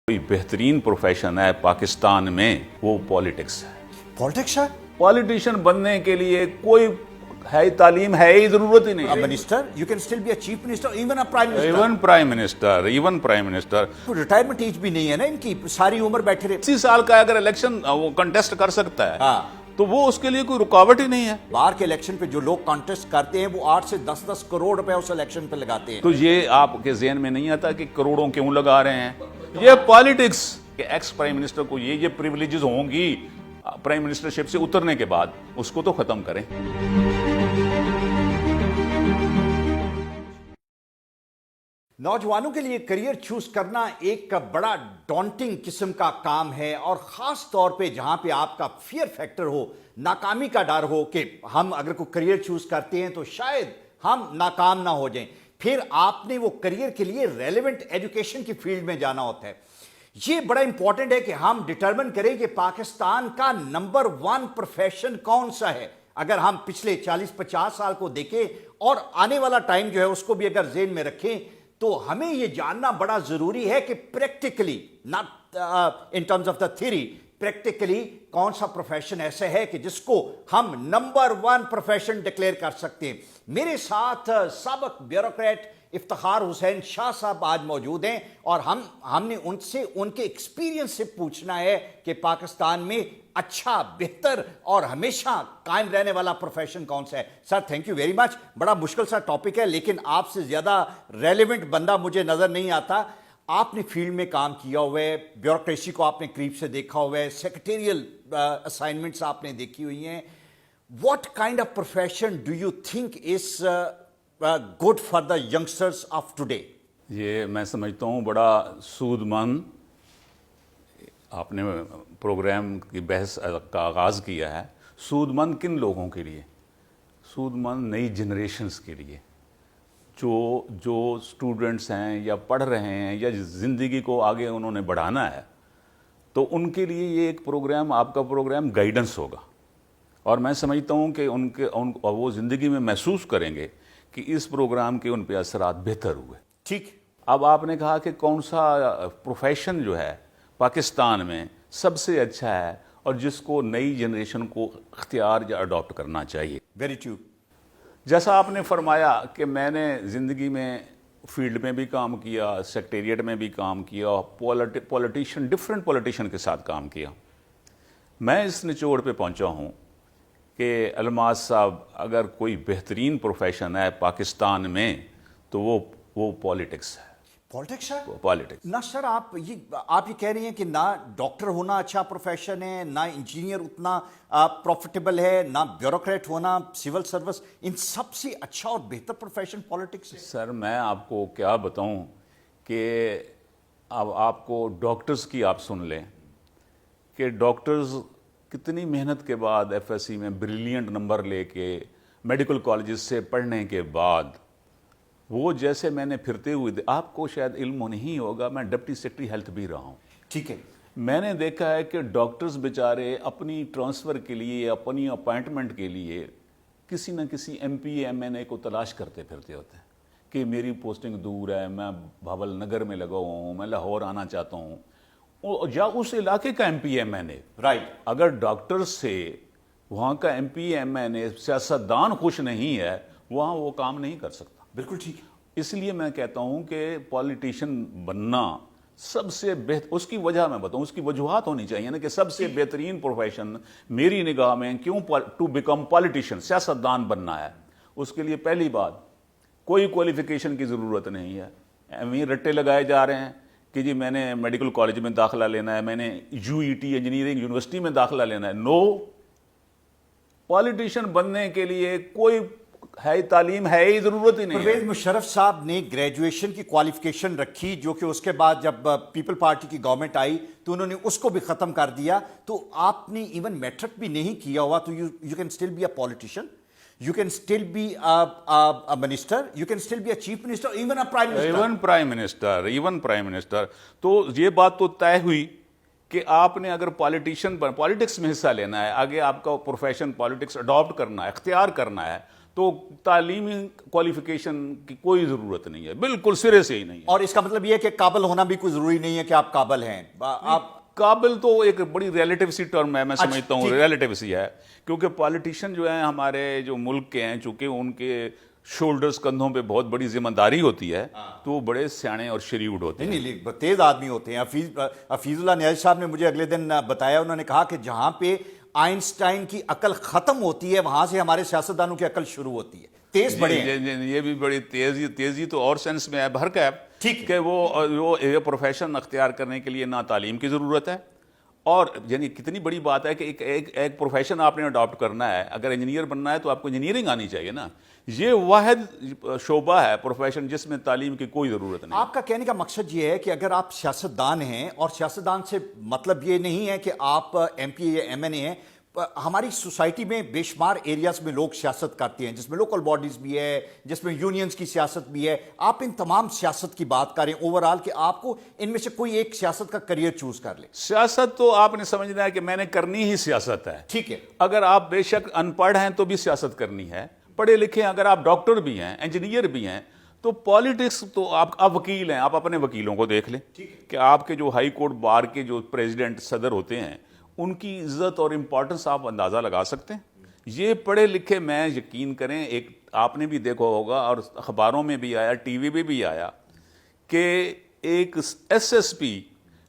کوئی بہترین پروفیشن ہے پاکستان میں وہ پالیٹکس ہے. پالیٹکس ہے. پالیٹیشین بننے کے لیے کوئی ہے تعلیم ہے ہی ضرورت ہی نہیں. Minister you can still be a chief minister even a prime minister. Even prime minister. Retirement age بھی نہیں ہے نا ان کی, ساری عمر بیٹھے رہے. 80 سال کا اگر الیکشن وہ کنٹیسٹ کر سکتا ہے ہاں تو وہ اس کے لیے کوئی رکاوٹ ہی نہیں ہے. باہر کے الیکشن پہ جو لوگ کانٹیسٹ کرتے ہیں وہ 8 سے 10 کروڑ روپے اس الیکشن پہ لگاتے ہیں. تو یہ آپ کے ذہن میں نہیں آتا کہ کروڑوں کیوں لگا رہے ہیں؟ یہ پالیٹکس کہ ایکس پرائم منسٹر کو یہ پریولیجز ہوں گی پرائم منسٹرشپ سے اترنے کے بعد, اس کو تو ختم کریں. نوجوانوں کے لیے کریئر چوز کرنا ایک بڑا ڈانٹنگ قسم کا کام ہے, اور خاص طور پہ جہاں پہ آپ کا فیئر فیکٹر ہو, ناکامی کا ڈر ہو کہ ہم اگر کوئی کریئر چوز کرتے ہیں تو شاید ہم ناکام نہ ہو جائیں. پھر آپ نے وہ کریئر کے لیے ریلیونٹ ایجوکیشن کی فیلڈ میں جانا ہوتا ہے. یہ بڑا امپورٹنٹ ہے کہ ہم ڈٹرمن کریں کہ پاکستان کا نمبر 1 پروفیشن کون سا ہے. اگر ہم پچھلے 40-50 سال کو دیکھیں اور آنے والا ٹائم جو ہے اس کو بھی اگر ذہن میں رکھیں تو ہمیں یہ جاننا بڑا ضروری ہے کہ practically, not in terms of the theory, practically کون سا پروفیشن ایسا ہے کہ جس کو ہم نمبر 1 پروفیشن ڈکلیئر کر سکتے ہیں. میرے ساتھ سابق بیوروکریٹ افتخار حسین شاہ صاحب آج موجود ہیں, اور ہم نے ان سے ان کے ایکسپیرینس سے پوچھنا ہے کہ پاکستان میں اچھا, بہتر اور ہمیشہ قائم رہنے والا پروفیشن کون سا ہے. Sir thank you very much. بڑا مشکل سا ٹاپک ہے لیکن آپ سے زیادہ ریلیونٹ بندہ مجھے نظر نہیں آتا. آپ نے فیلڈ میں کام کیا ہوا ہے, بیوروکریسی کو آپ نے قریب سے دیکھا ہوا ہے, سیکریٹریل اسائنمنٹس آپ نے دیکھی ہوئی ہیں. What kind of profession do you think is good for the youngsters of today? یہ میں سمجھتا ہوں بڑا سود مند آپ نے پروگرام کی بحث کا آغاز کیا ہے. سود مند کن لوگوں کے لیے؟ سود مند نئی جنریشنز کے لیے, جو اسٹوڈنٹس ہیں یا پڑھ رہے ہیں یا زندگی کو آگے انہوں نے بڑھانا ہے, تو ان کے لیے یہ ایک پروگرام, آپ کا پروگرام گائیڈنس ہوگا. اور میں سمجھتا ہوں کہ وہ زندگی میں محسوس کریں گے کہ اس پروگرام کے ان پہ اثرات بہتر ہوئے. ٹھیک. اب آپ نے کہا کہ کون سا پروفیشن جو ہے پاکستان میں سب سے اچھا ہے اور جس کو نئی جنریشن کو اختیار یا اڈاپٹ کرنا چاہیے. Very true. جیسا آپ نے فرمایا کہ میں نے زندگی میں فیلڈ میں بھی کام کیا, سیکریٹریٹ میں بھی کام کیا, پولیٹیشین ڈفرینٹ پولیٹیشین کے ساتھ کام کیا. میں اس نچوڑ پہ پہنچا ہوں کہ الماس صاحب اگر کوئی بہترین پروفیشن ہے پاکستان میں تو وہ پالیٹکس ہے. پالیٹکس ہے. پالیٹکس نہ سر, آپ یہ کہہ رہی ہیں کہ نہ ڈاکٹر ہونا اچھا پروفیشن ہے, نہ انجینئر اتنا پروفیٹیبل ہے, نہ بیوروکریٹ ہونا, سول سروس, ان سب سے اچھا اور بہتر پروفیشن پالیٹکس ہے. سر میں آپ کو کیا بتاؤں کہ اب آپ کو ڈاکٹرز کی آپ سن لیں کہ ڈاکٹرز کتنی محنت کے بعد ایف ایس سی میں بریلینٹ نمبر لے کے میڈیکل کالجز سے پڑھنے کے بعد وہ جیسے میں نے پھرتے ہوئے, آپ کو شاید علم نہیں ہوگا, میں ڈپٹی سیکرٹری ہیلتھ بھی رہا ہوں. ٹھیک ہے. میں نے دیکھا ہے کہ ڈاکٹرز بیچارے اپنی ٹرانسفر کے لیے, اپنی اپائنٹمنٹ کے لیے کسی نہ کسی ایم پی ایم این اے کو تلاش کرتے پھرتے ہوتے ہیں کہ میری پوسٹنگ دور ہے, میں بھاول نگر میں لگا ہوا ہوں, میں لاہور آنا چاہتا ہوں, یا اس علاقے کا ایم پی ایم این اے. رائٹ. اگر ڈاکٹر سے وہاں کا ایم پی ایم این اے سیاستدان خوش نہیں ہے, وہاں وہ کام نہیں کر سکتا. بالکل ٹھیک. اس لیے میں کہتا ہوں کہ پالیٹیشین بننا سب سے بہتر, اس کی وجہ میں بتاؤں, اس کی وجوہات ہونی چاہیے نا کہ سب سے بہترین پروفیشن میری نگاہ میں کیوں ٹو بیکم پالیٹیشین, سیاستدان بننا ہے. اس کے لیے پہلی بات کوئی کوالیفیکیشن کی ضرورت نہیں ہے. ایویں رٹے لگائے جا رہے ہیں کہ جی میں نے میڈیکل کالج میں داخلہ لینا ہے, میں نے you E T engineering university میں داخلہ لینا ہے. نو, پالیٹیشین بننے کے لیے کوئی ہے تعلیم ہے ہی ضرورت ہی نہیں. پرویز مشرف صاحب نے گریجویشن کی کوالیفیکیشن رکھی, جو کہ اس کے بعد جب پیپل پارٹی کی گورنمنٹ آئی تو انہوں نے اس کو بھی ختم کر دیا. تو آپ نے ایون میٹرک بھی نہیں کیا ہوا تو you can still be a politician, you can still be a minister, you can still be a chief minister, even a prime minister. Even prime minister. تو یہ بات تو طے ہوئی کہ آپ نے اگر پالیٹکس میں حصہ لینا ہے, آگے آپ کا پروفیشن پالیٹکس اڈاپٹ کرنا ہے, اختیار کرنا ہے, تو تعلیمی کوالیفیکیشن کی کوئی ضرورت نہیں ہے، بالکل سرے سے ہی نہیں ہے. اور اس کا مطلب یہ ہے کہ قابل ہونا بھی کوئی ضروری نہیں ہے کہ آپ قابل ہیں. آپ قابل تو ایک بڑی ریلیٹیو سی ٹرم ہے، میں اچھا، سمجھتا ہوں ٹھیک. ریلیٹیو سی ہے، کیونکہ پالیٹیشین جو ہیں ہمارے جو ملک کے ہیں، چونکہ ان کے شولڈرز کندھوں پہ بہت بڑی ذمہ داری ہوتی ہے، تو وہ بڑے سیانے اور شریوڈ ہوتے ہیں. نہیں تیز آدمی ہوتے ہیں. حفیظ اللہ نیاز صاحب نے مجھے اگلے دن بتایا، انہوں نے کہا کہ جہاں پہ آئنسٹائن کی عقل ختم ہوتی ہے وہاں سے ہمارے سیاستدانوں کی عقل شروع ہوتی ہے. تیز بڑے ہیں. یہ بھی بڑی تیزی تو اور سینس میں ہے بھر کا ہے کہ وہ یہ پروفیشن اختیار کرنے کے لیے نہ تعلیم کی ضرورت ہے، اور یعنی کتنی بڑی بات ہے کہ ایک پروفیشن آپ نے اڈاپٹ کرنا ہے. اگر انجینئر بننا ہے تو آپ کو انجینئرنگ آنی چاہیے نا. یہ واحد شعبہ ہے پروفیشن جس میں تعلیم کی کوئی ضرورت نہیں. آپ کا کہنے کا مقصد یہ ہے کہ اگر آپ سیاستدان ہیں، اور سیاستدان سے مطلب یہ نہیں ہے کہ آپ ایم پی یا ایم این اے ہیں، ہماری سوسائٹی میں بے شمار ایریاز میں لوگ سیاست کرتے ہیں، جس میں لوکل باڈیز بھی ہے، جس میں یونینز کی سیاست بھی ہے. آپ ان تمام سیاست کی بات کریں اوورال کہ آپ کو ان میں سے کوئی ایک سیاست کا کریئر چوز کر لیں. سیاست تو آپ نے سمجھنا ہے کہ میں نے کرنی ہی سیاست ہے. ٹھیک ہے. اگر آپ بے شک ان پڑھ ہیں تو بھی سیاست کرنی ہے، پڑھے لکھے ہیں، اگر آپ ڈاکٹر بھی ہیں، انجینئر بھی ہیں، تو پالیٹکس تو آپ وکیل ہیں، آپ اپنے وکیلوں کو دیکھ لیں کہ آپ کے جو ہائی کورٹ بار کے جو پریزیڈنٹ صدر ہوتے ہیں ان کی عزت اور امپورٹنس آپ اندازہ لگا سکتے ہیں. یہ پڑھے لکھے، میں یقین کریں، ایک آپ نے بھی دیکھا ہوگا اور اخباروں میں بھی آیا، ٹی وی پہ بھی آیا، کہ ایک ایس ایس پی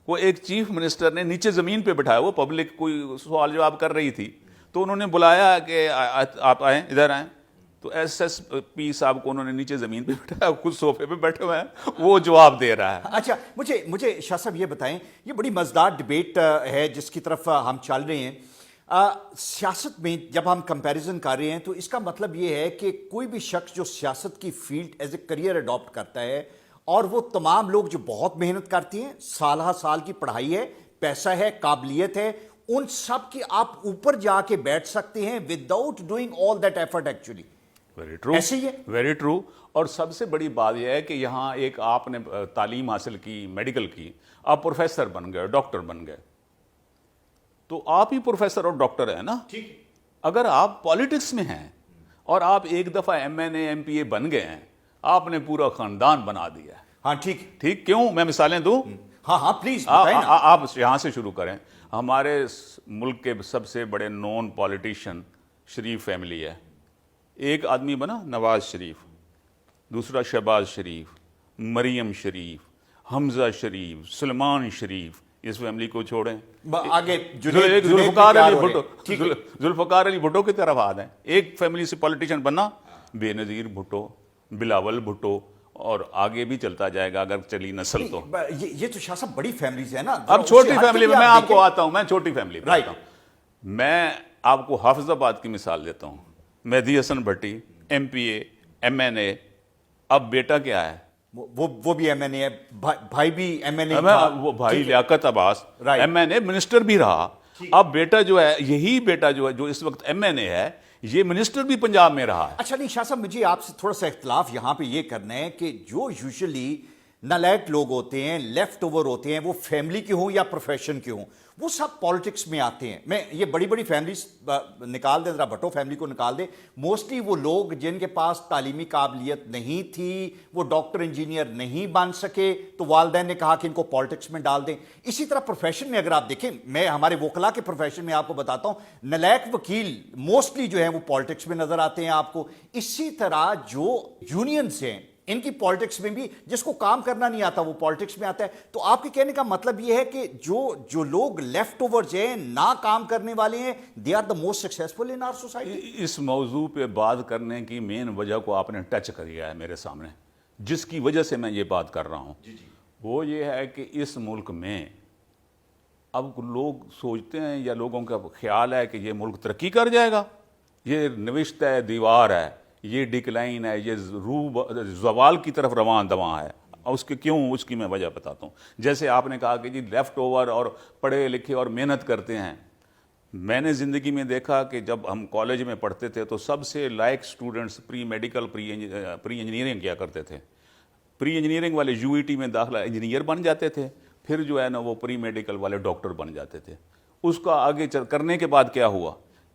کو ایک چیف منسٹر نے نیچے زمین پہ بٹھایا. وہ پبلک کوئی سوال جواب کر رہی تھی تو انہوں نے بلایا کہ آپ آئیں، ادھر آئیں. تو ایس ایس پی صاحب کو انہوں نے نیچے زمین پہ بٹھایا، خود صوفے پہ بیٹھے ہوئے ہیں، وہ جواب دے رہا ہے. اچھا، مجھے شاہ صاحب یہ بتائیں، یہ بڑی مزیدار ڈبیٹ ہے جس کی طرف ہم چل رہے ہیں. سیاست میں جب ہم کمپیریزن کر رہے ہیں تو اس کا مطلب یہ ہے کہ کوئی بھی شخص جو سیاست کی field as a career adopt کرتا ہے، اور وہ تمام لوگ جو بہت محنت کرتی ہیں، سالہ سال کی پڑھائی ہے، پیسہ ہے، قابلیت ہے، ان سب کی آپ اوپر جا کے بیٹھ سکتے ہیں without doing all that effort. Actually very true, ایسے ہی ہے. Very true. اور سب سے بڑی بات یہ ہے کہ یہاں ایک آپ نے تعلیم حاصل کی، میڈیکل کی، آپ پروفیسر بن گئے، ڈاکٹر بن گئے، تو آپ ہی پروفیسر اور ڈاکٹر ہیں نا. اگر آپ پالیٹکس میں ہیں اور آپ ایک دفعہ M N A, M P اے بن گئے ہیں، آپ نے پورا خاندان بنا دیا ہے. ہاں ٹھیک. کیوں؟ میں مثالیں دوں. ہاں پلیز. آپ یہاں سے شروع کریں. ہمارے ملک کے سب سے بڑے نون پالیٹیشین شریف فیملی ہے. ایک آدمی بنا نواز شریف، دوسرا شہباز شریف، مریم شریف، حمزہ شریف، سلمان شریف. اس فیملی کو چھوڑیں، آگے ذوالفقار علی بھٹو کی طرف آ جائیں. ایک فیملی سے پولیٹیشین بننا، بے نظیر بھٹو، بلاول بھٹو، اور آگے بھی چلتا جائے گا اگر چلی نسل تو. یہ تو شاہ صاحب بڑی فیملیز ہیں نا. اب چھوٹی فیملی میں آپ کو آتا ہوں، میں چھوٹی فیملی میں آتا ہوں. میں آپ کو حافظ آباد کی مثال دیتا ہوں. مہدی حسن بھٹی، M P A, M N اے. اب بیٹا کیا ہے؟ وہ بھی ایم این اے ہے، بھائی بھی ایم این اے، وہ بھائی لیاقت عباس ایم این اے منسٹر بھی رہا. اب بیٹا جو ہے، یہی بیٹا جو ہے جو اس وقت ایم این اے ہے، یہ منسٹر بھی پنجاب میں رہا ہے. اچھا نہیں شاہ صاحب، مجھے آپ سے تھوڑا سا اختلاف یہاں پہ یہ کرنا ہے کہ جو یوزلی نالائق لوگ ہوتے ہیں، لیفٹ اوور ہوتے ہیں، وہ فیملی کے ہوں یا پروفیشن کے ہوں، وہ سب پالیٹکس میں آتے ہیں. میں یہ بڑی بڑی فیملیز نکال دیں، ذرا بھٹو فیملی کو نکال دیں، موسٹلی وہ لوگ جن کے پاس تعلیمی قابلیت نہیں تھی، وہ ڈاکٹر انجینئر نہیں بن سکے، تو والدین نے کہا کہ ان کو پالیٹکس میں ڈال دیں. اسی طرح پروفیشن میں اگر آپ دیکھیں، میں ہمارے وکلا کے پروفیشن میں آپ کو بتاتا ہوں، نالائق وکیل موسٹلی جو ہیں وہ پالیٹکس میں نظر آتے ہیں آپ کو. اسی طرح جو یونینز ہیں، ان کی پالیٹکس میں بھی، جس کو کام کرنا نہیں آتا وہ پالیٹکس میں آتا ہے. تو آپ کے کہنے کا مطلب یہ ہے کہ جو لوگ لیفٹ اوورز ہیں، نا کام کرنے والے ہیں، they are the most successful in our society. اس موضوع پہ بات کرنے کی مین وجہ کو آپ نے ٹچ کیا ہے میرے سامنے، جس کی وجہ سے میں یہ بات کر رہا ہوں. وہ یہ ہے کہ اس ملک میں اب لوگ سوچتے ہیں، یا لوگوں کا خیال ہے کہ یہ ملک ترقی کر جائے گا، یہ نوشتہ ہے، دیوار ہے، یہ ڈکلائن ہے، یہ زوال کی طرف رواں دواں ہے. اس کے کیوں، اس کی میں وجہ بتاتا ہوں. جیسے آپ نے کہا کہ جی لیفٹ اوور اور پڑھے لکھے اور محنت کرتے ہیں. میں نے زندگی میں دیکھا کہ جب ہم کالج میں پڑھتے تھے تو سب سے لائق students pre medical, pre engineering کیا کرتے تھے. پری انجینئرنگ والے یو ای ٹی میں داخلہ انجینئر بن جاتے تھے، پھر جو ہے نا وہ پری میڈیکل والے ڈاکٹر بن جاتے تھے. اس کا آگے کرنے کے بعد کیا ہوا،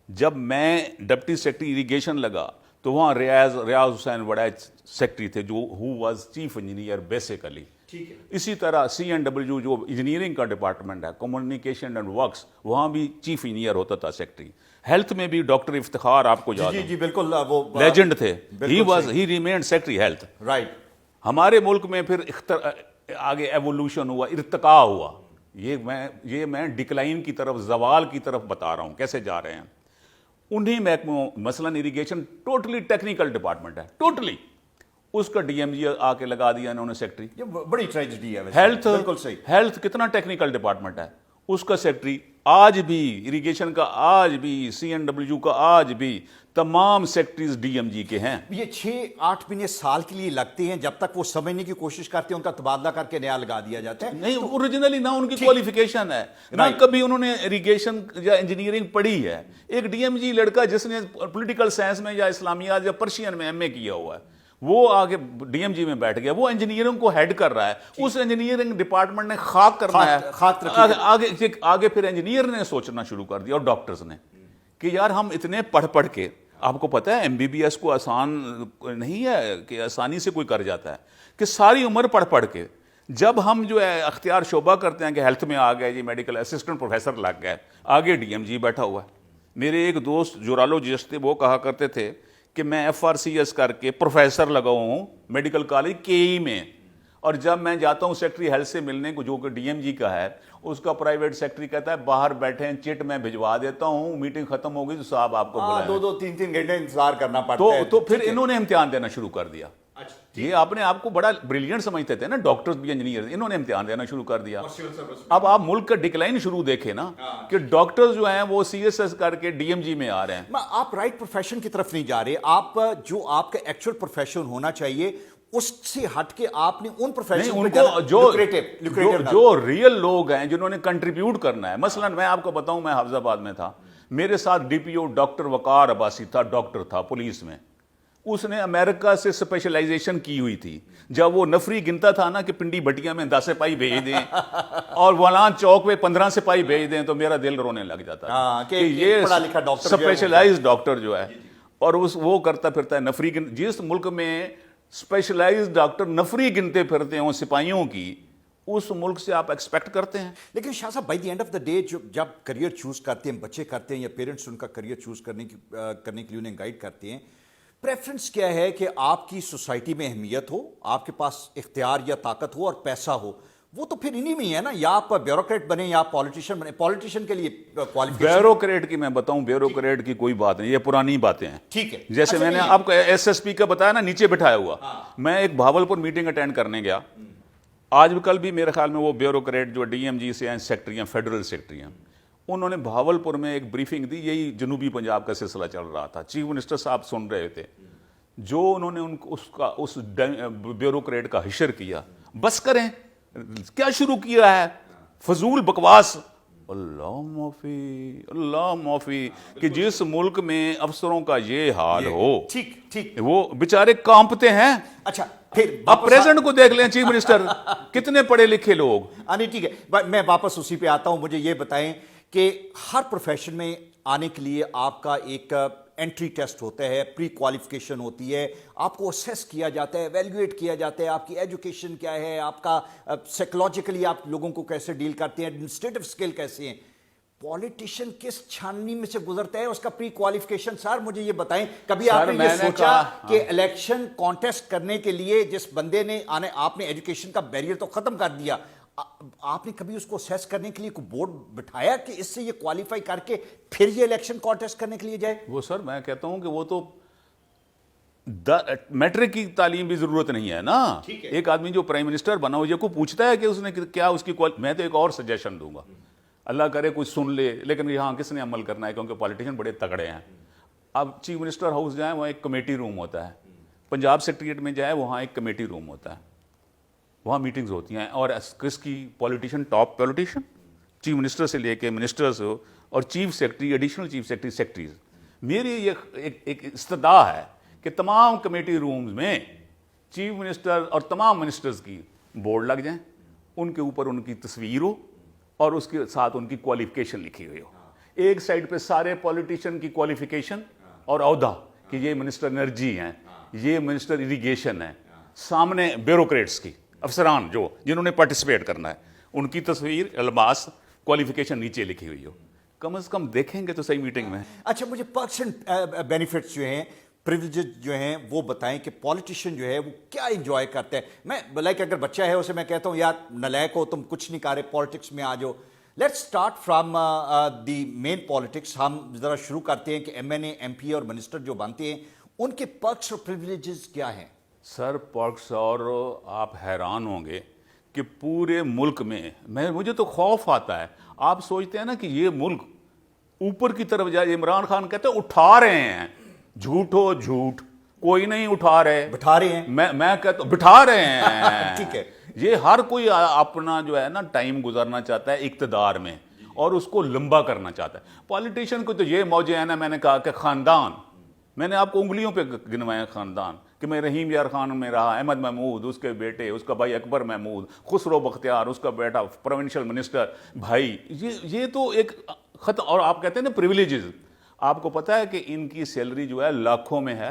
جب میں ڈپٹی سیکرٹری اریگیشن لگا تو وہاں ریاض حسین بڑا سیکٹری تھے جو who was chief engineer basically. اسی طرح CNW جو انجینئرنگ کا ڈپارٹمنٹ ہے, کمیونیکیشن اینڈ ورکس, وہاں بھی چیف انجینئر ہوتا تھا سیکٹری. ہیلتھ میں بھی ڈاکٹر افتخار آپ کو یاد جی بالکل, وہ لیجنڈ تھے. ہی ریمینڈ سیکٹری ہیلتھ. رائٹ. ہمارے ملک میں پھر آگے ایوولوشن ہوا, ارتقاء ہوا. یہ میں ڈکلائن کی طرف, زوال کی طرف بتا رہا ہوں کیسے جا رہے ہیں. انہیں محکموں, مثلا اریگیشن ٹوٹلی ٹیکنیکل ڈپارٹمنٹ ہے, ٹوٹلی, اس کا DMG آ کے لگا دیا انہوں نے سیکٹری. یہ بڑی ٹریجڈی ہے. ہیلتھ, بالکل صحیح. ہیلتھ کتنا ٹیکنیکل ڈپارٹمنٹ ہے, اس کا سیکٹری آج بھی, اریگیشن کا آج بھی, CNW کا آج بھی, تمام سیکٹریز DMG کے ہیں. یہ 6-8 مہینے سال کے لیے لگتے ہیں, جب تک وہ سمجھنے کی کوشش کرتے ہیں ان کا تبادلہ کر کے نیا لگا دیا جاتا ہے. نہیں, اوریجنلی نہ ان کی کوالیفیکیشن ہے, نہ کبھی انہوں نے اریگیشن یا انجینئرنگ پڑھی ہے. ایک DMG لڑکا جس نے پولیٹیکل سائنس میں یا اسلامیات یا پرشین میں MA کیا ہوا ہے, وہ آگے DMG میں بیٹھ گیا, وہ انجینئرنگ کو ہیڈ کر رہا ہے. اس انجینئرنگ ڈپارٹمنٹ نے خاک کرنا ہے. آگے پھر انجینئر نے سوچنا شروع کر دیا, اور ڈاکٹرز نے, کہ یار ہم اتنے پڑھ کے, آپ کو پتہ ہے MBBS کو آسان نہیں ہے کہ آسانی سے کوئی کر جاتا ہے, کہ ساری عمر پڑھ کے جب ہم جو ہے اختیار شعبہ کرتے ہیں کہ ہیلتھ میں آ گئے جی, میڈیکل اسسٹنٹ پروفیسر لگ گئے, آگے DMG بیٹھا ہوا ہے. میرے ایک دوست جورالوجسٹ تھے, وہ کہا کرتے تھے کہ میں FRCS کر کے پروفیسر لگا ہوں میڈیکل کالج KE میں, اور جب میں جاتا ہوں سیکٹری ہیلتھ سے ملنے کو جو کہ DMG کا ہے, اس کا پرائیویٹ سیکٹری کہتا ہے باہر بیٹھے ہیں, چٹ میں بھجوا دیتا ہوں, میٹنگ ختم ہو گئی تو صاحب آپ کو بلائیں. 2-3 گھنٹے انتظار کرنا پڑتا ہے. تو پھر انہوں نے امتحان دینا شروع کر دیا. یہ آپ نے آپ کو بڑا بریلینٹ سمجھتے تھے نا, ڈاکٹرز بھی انجینئر, انہوں نے امتحان دینا شروع کر دیا. اب آپ ملک کا ڈکلائن شروع دیکھیں نا, کہ ڈاکٹرز جو ہیں وہ CSS کر کے DMG میں آ رہے ہیں. آپ رائٹ پروفیشن کی طرف نہیں جا رہے. آپ جو آپ کا ایکچوئل پروفیشن ہونا چاہیے اس سے ہٹ کے آپ نے ان پروفیشن جو ریئل لوگ ہیں جنہوں نے کنٹریبیوٹ کرنا ہے. مثلا میں آپ کو بتاؤں, میں حافظ آباد میں تھا, میرے ساتھ DPO ڈاکٹر وقار عباسی تھا, ڈاکٹر تھا پولیس میں. اس نے امریکہ سے اسپیشلائزیشن کی ہوئی تھی. جب وہ نفری گنتا تھا نا کہ پنڈی بٹیا میں 10 سپاہی بھیج دیں اور ولان چوک پہ 15 سپاہی بھیج دیں, تو میرا دل رونے لگ جاتا تھا کہ یہ اسپیشلائزڈ ڈاکٹر جو ہے, اور وہ کرتا پھرتا ہے نفری. جس ملک میں اسپیشلائزڈ ڈاکٹر نفری گنتے پھرتے ہیں سپاہیوں کی, اس ملک سے آپ ایکسپیکٹ کرتے ہیں. لیکن شاہ صاحب, by the end of the day جب کریئر چوز کرتے ہیں, بچے کرتے ہیں یا پیرنٹس ان کا کریئر چوز کرنے کے لیے انہیں گائیڈ کرتے ہیں, پریفرنس کیا ہے کہ آپ کی سوسائٹی میں اہمیت ہو, آپ کے پاس اختیار یا طاقت ہو اور پیسہ ہو, وہ تو پھر انہی میں ہی ہے نا. یا آپ بیوروکریٹ بنے یا آپ پولیٹیشین بنے. پولیٹیشین کے لیے کوالیفیکیشن, بیوروکریٹ کی میں بتاؤں, بیوروکریٹ کی کوئی بات نہیں, یہ پرانی باتیں ہیں. ٹھیک ہے, جیسے میں نے آپ کو SSP کا بتایا نا, نیچے بٹھایا ہوا. میں ایک بھاولپور میٹنگ اٹینڈ کرنے گیا, آج کل بھی میرے خیال میں وہ بیوروکریٹ جو DMG سے ہیں سیکٹری ہیں, فیڈرل سیکٹری ہیں, انہوں نے بھاولپور میں ایک بریفنگ دی. یہی جنوبی پنجاب کا سلسلہ چل رہا تھا, چیف منسٹر صاحب سن رہے تھے, جو انہوں نے اس بیوروکریٹ کا حشر کیا. بس کریں, کیا شروع کیا ہے, فضول بکواس. اللہ معافی, اللہ معافی, کہ جس ملک میں افسروں کا یہ حال ہو, ٹھیک, وہ بیچارے کانپتے ہیں. اچھا, پھر اب پریزنٹ کو دیکھ لیں, چیف منسٹر کتنے پڑھے لکھے لوگ. نہیں ٹھیک ہے, میں واپس اسی پہ آتا ہوں. مجھے یہ بتائیں کہ ہر پروفیشن میں آنے کے لیے آپ کا ایک انٹری ٹیسٹ ہوتا ہے, پری کوالیفیکیشن ہوتی ہے, آپ کو اسیس کیا جاتا ہے, ایویلویٹ کیا جاتا ہے, آپ کی ایجوکیشن کیا ہے, آپ کا سائیکولوجیکلی آپ لوگوں کو کیسے ڈیل کرتے ہیں, ایڈمنسٹریٹو اسکل کیسے ہیں. پولیٹیشین کس چھاننی میں سے گزرتا ہے اس کا پری کوالیفیکیشن؟ سر مجھے یہ بتائیں, کبھی آپ نے یہ سوچا کہ الیکشن کانٹیسٹ کرنے کے لیے جس بندے نے آپ نے ایجوکیشن کا بیریئر تو ختم کر دیا, آپ نے کبھی اس کو اسیس کرنے کے لیے کوئی بورڈ بٹھایا کہ اس سے یہ کوالیفائی کر کے پھر یہ الیکشن کانٹیسٹ کرنے کے لیے جائے؟ وہ سر میں کہتا ہوں کہ وہ تو میٹرک کی تعلیم بھی ضرورت نہیں ہے نا. ایک آدمی جو پرائم منسٹر بنا ہو, یہ کو پوچھتا ہے کہ اس نے کیا اس کی میں تو ایک اور سجیشن دوں گا, اللہ کرے کوئی سن لے, لیکن یہاں کس نے عمل کرنا ہے, کیونکہ پولیٹیشین بڑے تگڑے ہیں. اب چیف منسٹر ہاؤس جائیں, وہاں ایک کمیٹی روم ہوتا ہے. پنجاب سیکریٹریٹ میں جائے, وہاں ایک کمیٹی روم ہوتا ہے, وہاں میٹنگز ہوتی ہیں. اور کس کی politician, top politician, chief minister سے لے کے منسٹرز ہو, اور chief secretary, additional chief secretary, secretaries. میری یہ ایک استدعا ہے کہ تمام کمیٹی رومز میں چیف منسٹر اور تمام منسٹرز کی بورڈ لگ جائیں, ان کے اوپر ان کی تصویر ہو اور اس کے ساتھ ان کی کوالیفیکیشن لکھی ہوئی ہو. ایک سائڈ پہ سارے پولیٹیشین کی کوالیفیکیشن اور عہدہ کہ یہ منسٹر انرجی ہیں, یہ منسٹر اریگیشن ہیں, سامنے بیوروکریٹس کی افسران جو جنہوں نے پارٹیسپیٹ کرنا ہے, ان کی تصویر الماس کوالیفیکیشن نیچے لکھی ہوئی ہو, کم از کم دیکھیں گے تو صحیح میٹنگ میں. اچھا مجھے پرکس اینڈ بینیفٹس جو ہیں, پریویلیجز جو ہیں وہ بتائیں کہ پولیٹیشین جو ہے وہ کیا انجوائے کرتے ہیں. میں لائک اگر بچہ ہے اسے میں کہتا ہوں یار نلائق ہو تم کچھ نہیں کر رہے پالیٹکس میں آ جاؤ. Let's start from the main politics. ہم ذرا شروع کرتے ہیں کہ M N A M P اور منسٹر جو بنتے ہیں ان کے پرکس اور پریویلیجز کیا ہیں؟ سر پرکس, اور آپ حیران ہوں گے کہ پورے ملک میں مجھے تو خوف آتا ہے. آپ سوچتے ہیں نا کہ یہ ملک اوپر کی طرف جائے, عمران خان کہتے ہیں اٹھا رہے ہیں, جھوٹ ہو جھوٹ, کوئی نہیں اٹھا رہے, بٹھا رہے ہیں. میں کہتا ہوں بٹھا رہے ہیں. ٹھیک ہے, یہ ہر کوئی اپنا جو ہے نا ٹائم گزارنا چاہتا ہے اقتدار میں اور اس کو لمبا کرنا چاہتا ہے. پالیٹیشین کو تو یہ موجے ہیں نا, میں نے کہا کہ خاندان, میں نے آپ کو انگلیوں پہ گنوائے خاندان, کہ میں رحیم یار خان میں رہا, احمد محمود اس کے بیٹے, اس کا بھائی اکبر محمود, خسرو بختیار اس کا بیٹا پروونشل منسٹر بھائی, یہ تو ایک ختم. اور آپ کہتے ہیں نا پریویلیجز, آپ کو پتا ہے کہ ان کی سیلری جو ہے لاکھوں میں ہے.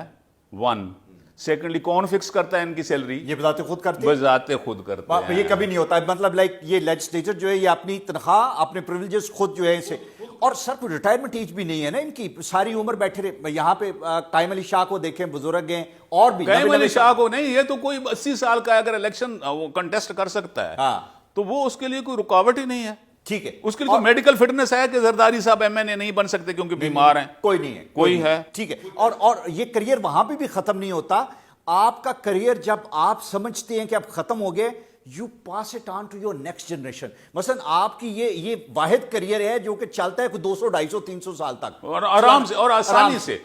ون سیکنڈلی کون فکس کرتا ہے ان کی سیلری؟ یہ بذات خود کرتے ہیں. بذات خود کرتے ہیں. یہ کبھی نہیں ہوتا ہے, مطلب لائک یہ لیجسلیچر جو ہے یہ اپنی تنخواہ اپنے پریویلیجز خود جو ہے اسے, اور سر کو ریٹائرمنٹ ایج بھی نہیں ہے نا ان کی, ساری عمر بیٹھے رہے. یہاں پہ قائم علی شاہ کو دیکھیں, بزرگ ہیں, اور بھی قائم علی شاہ کو نہیں, یہ تو کوئی 80 سال کا اگر الیکشن کنٹیسٹ کر سکتا ہے تو وہ اس کے لیے کوئی رکاوٹ ہی نہیں ہے. ٹھیک ہے, اس کے لیے میڈیکل فٹنس ہے کہ زرداری صاحب ایم این اے نہیں بن سکتے کیونکہ بیمار ہیں؟ کوئی نہیں ہے, کوئی ہے. ٹھیک ہے, اور یہ کریئر وہاں پہ بھی ختم نہیں ہوتا. آپ کا کریئر جب آپ سمجھتے ہیں کہ اب ختم ہو گئے, you pass it on to your next generation. مثلا آپ کی یہ واحد کریئر ہے جو کہ چلتا ہے کوئی 200 250 300 سال تک, اور آرام سے اور آسانی سے.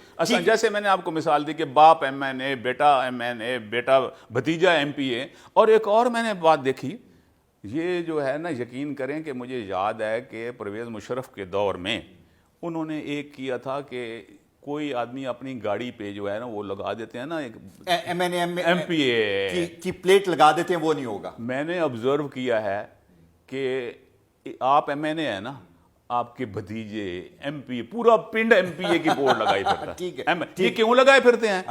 جیسے میں نے آپ کو مثال دی کہ باپ ایم این اے, بیٹا ایم این اے, بیٹا بھتیجا ایم پی اے. اور ایک اور میں نے بات دیکھی, یہ جو ہے نا, یقین کریں کہ مجھے یاد ہے کہ پرویز مشرف کے دور میں انہوں نے ایک کیا تھا کہ کوئی آدمی اپنی گاڑی پہ جو ہے نا وہ لگا دیتے ہیں نا ایک M N A M P A کی پلیٹ لگا دیتے ہیں, وہ نہیں ہوگا. میں نے آبزرو کیا ہے کہ آپ ایم این اے ہے نا, آپ کے بھتیجے ایم پی, پورا پنڈ ایم پی اے کی بورڈ لگائی پھرتا ہے. یہ کیوں لگائے پھرتے ہیں؟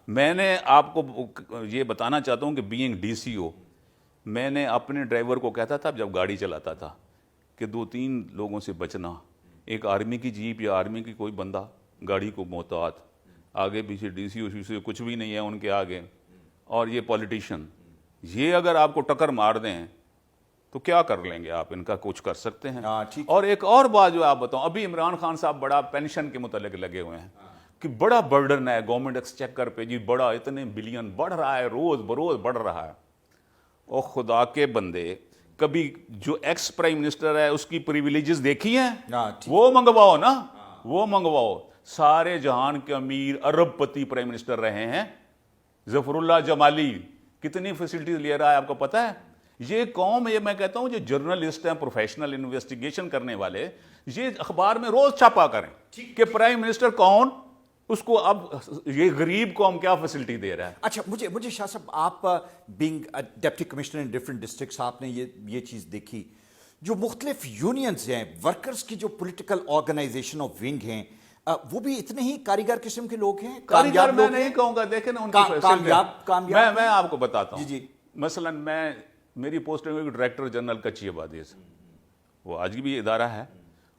میں نے آپ کو یہ بتانا چاہتا ہوں کہ بینگ ڈی سی او, میں نے اپنے ڈرائیور کو کہتا تھا جب گاڑی چلاتا تھا کہ 2-3 لوگوں سے بچنا. ایک آرمی کی جیپ یا آرمی کی کوئی بندہ گاڑی کو محتاط, آگے پیچھے ڈی سی او سے کچھ بھی نہیں ہے ان کے آگے, اور یہ پولیٹیشین, یہ اگر آپ کو ٹکر مار دیں تو کیا کر لیں گے آپ؟ ان کا کچھ کر سکتے ہیں. اور ایک اور بات جو آپ بتاؤں, ابھی عمران خان صاحب بڑا پینشن کے متعلق لگے ہوئے ہیں کہ بڑا برڈن ہے گورنمنٹ ایکسچیکر پہ, جی بڑا اتنے بلین بڑھ رہا ہے, روز بروز بڑھ رہا ہے. اور خدا کے بندے, کبھی جو ایکس پرائم منسٹر ہے اس کی پریویلیجز دیکھی ہیں؟ وہ منگواؤ نا, وہ منگواؤ. سارے جہان کے امیر ارب پتی پرائم منسٹر رہے ہیں. ظفر اللہ جمالی کتنی فیسلٹیز لے رہا ہے آپ کو پتا ہے؟ یہ قوم, یہ میں کہتا ہوں جو جرنلسٹ ہیں, پروفیشنل انویسٹیگیشن کرنے والے, یہ اخبار میں روز چھاپا کریں کہ پرائم منسٹر کون, اس کو اب یہ غریب قوم کیا فیسلٹی دے رہا ہے. اچھا مجھے شاہ صاحب, آپ being deputy commissioner in different districts, آپ نے یہ چیز دیکھی, جو مختلف یونینز ہیں, ورکرز کی جو پولیٹیکل آرگنائزیشن آف ونگ ہیں, وہ بھی اتنے ہی کاریگر قسم کے لوگ ہیں. کاریگر میں نہیں کہوں گا, دیکھیں نا ان کی میں آپ کو بتاتا ہوں. مثلا میری پوسٹنگ ہوئی ڈائریکٹر جنرل کچی آبادی سے, وہ آج بھی ادارہ ہے,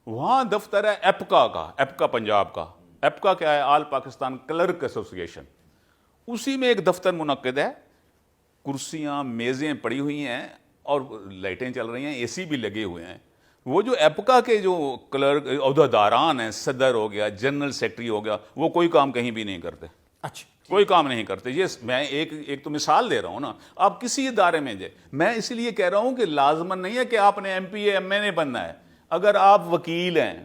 وہاں دفتر ہے ایپکا کا, ایپکا پنجاب کا. ایپکا کیا ہے؟ آل پاکستان کلرک ایسوسیشن. اسی میں ایک دفتر منعقد ہے, کرسیاں میزیں پڑی ہوئی ہیں اور لائٹیں چل رہی ہیں, اے سی بھی لگے ہوئے ہیں. وہ جو ایپکا کے جو کلرک عہدیداران ہیں, صدر ہو گیا, جنرل سیکرٹری ہو گیا, وہ کوئی کام کہیں بھی نہیں کرتے. اچھا, کوئی کام نہیں کرتے. یہ میں ایک تو مثال دے رہا ہوں نا, آپ کسی ادارے میں جائے. میں اس لیے کہہ رہا ہوں کہ لازمن نہیں ہے کہ آپ نے M P A M N A بننا ہے. اگر آپ وکیل ہیں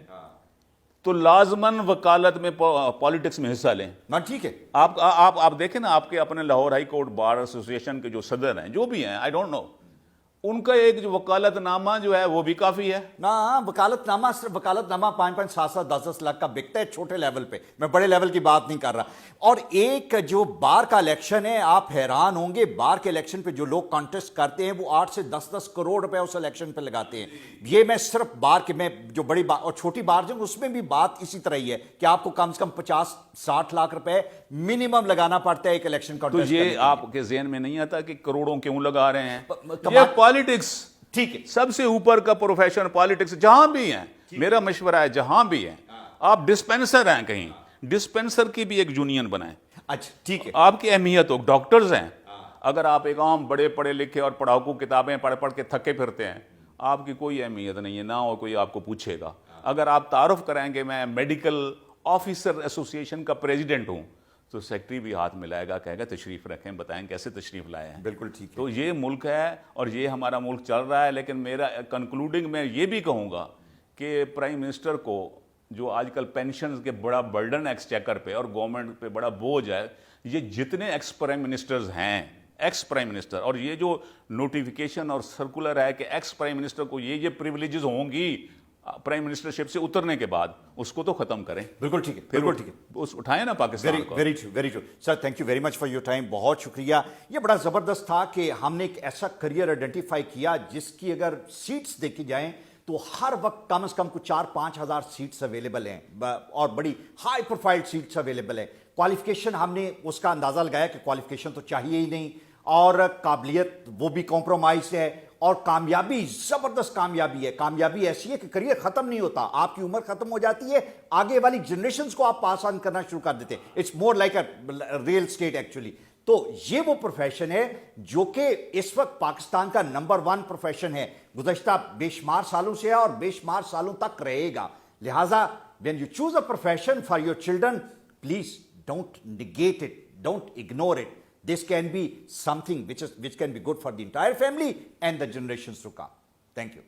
تو لازمن وکالت میں پالیٹکس میں حصہ لیں. ٹھیک ہے. آپ دیکھیں نا, آپ کے اپنے Lahore high court bar association کے جو صدر ہیں, جو بھی ہیں, آئی ڈونٹ نو, ان کا ایک جو وکالت نامہ جو ہے وہ بھی کافی ہے. نا وکالت نامہ صرف وکالت نامہ 5 7 10 لاکھ کا بکتا ہے چھوٹے لیول پہ, میں بڑے لیول کی بات نہیں کر رہا. اور ایک جو بار کا الیکشن ہے, آپ حیران ہوں گے, بار کے الیکشن پہ جو لوگ کانٹیسٹ کرتے ہیں وہ 8 سے 10 کروڑ روپے اس الیکشن پہ لگاتے ہیں. یہ میں صرف بار کے, میں جو بڑی بار اور چھوٹی بار جو اس میں بھی بات اسی طرح ہی ہے کہ آپ کو کم سے کم 50-60 لاکھ روپے منیمم لگانا پڑتا ہے ایک الیکشن تو کانٹیسٹ. یہ آپ کے ذہن میں نہیں آتا کہ کروڑوں کیوں لگا رہے ہیں؟ یہ پالیٹکس, ٹھیک ہے, سب سے اوپر کا پروفیشن پالیٹکس جہاں بھی ہیں. میرا مشورہ ہے جہاں بھی ہیں, آپ ڈسپینسر ہیں کہیں, ڈسپینسر کی بھی ایک یونین بنائیں. اچھا ٹھیک ہے, آپ کی اہمیت ہو, ڈاکٹرز ہیں, اگر آپ ایک عام بڑے پڑھے لکھے اور پڑھاکو کتابیں پڑھ کے تھکے پھرتے ہیں, آپ کی کوئی اہمیت نہیں ہے, نہ ہو کوئی آپ کو پوچھے گا. اگر آپ تعارف کریں کہ میں میڈیکل آفیسر ایسوسی ایشن کا پریزیڈنٹ ہوں, تو سیکٹری بھی ہاتھ ملائے گا, کہے گا تشریف رکھیں, بتائیں کیسے تشریف لائے ہیں. بالکل ٹھیک ہے. تو یہ ملک ہے اور یہ ہمارا ملک چل رہا ہے. لیکن میرا کنکلوڈنگ میں یہ بھی کہوں گا کہ پرائم منسٹر کو جو آج کل پینشنز کے بڑا برڈن ایکسچیکر پہ اور گورنمنٹ پہ بڑا بوجھ ہے, یہ جتنے ایکس پرائم منسٹرز ہیں, ایکس پرائم منسٹر, اور یہ جو نوٹیفیکیشن اور سرکولر ہے کہ ایکس پرائم منسٹر کو یہ پریولیجز ہوں گی پرائم منسٹرشپ سے اترنے کے بعد, اس کو تو ختم کریں. بالکل ٹھیک ہے, بالکل ٹھیک ہے, اس اٹھائیں نا پاکستان کو. Very true, very true sir, thank you very much for your time, بہت شکریہ. یہ بڑا زبردست تھا کہ ہم نے ایک ایسا کریئر آئیڈینٹیفائی کیا جس کی اگر سیٹس دیکھی جائیں تو ہر وقت کم از کم کچھ 4-5 ہزار سیٹس اویلیبل ہیں اور بڑی ہائی پروفائل سیٹس اویلیبل ہیں. کوالیفیکیشن ہم نے اس کا اندازہ لگایا کہ کوالیفیکیشن تو چاہیے ہی نہیں, اور قابلیت وہ بھی کمپرومائز ہے, اور کامیابی زبردست کامیابی ہے. کامیابی ایسی ہے کہ کریئر ختم نہیں ہوتا, آپ کی عمر ختم ہو جاتی ہے, آگے والی جنریشنز کو آپ پاس آن کرنا شروع کر دیتے ہیں. It's more like a real estate actually. تو یہ وہ پروفیشن ہے جو کہ اس وقت پاکستان کا نمبر 1 پروفیشن ہے, گزشتہ بے شمار سالوں سے ہے اور بے شمار سالوں تک رہے گا. لہٰذا when you choose a profession for your children, please don't negate it, don't ignore it. This can be something which can be good for the entire family and the generations to come. Thank you.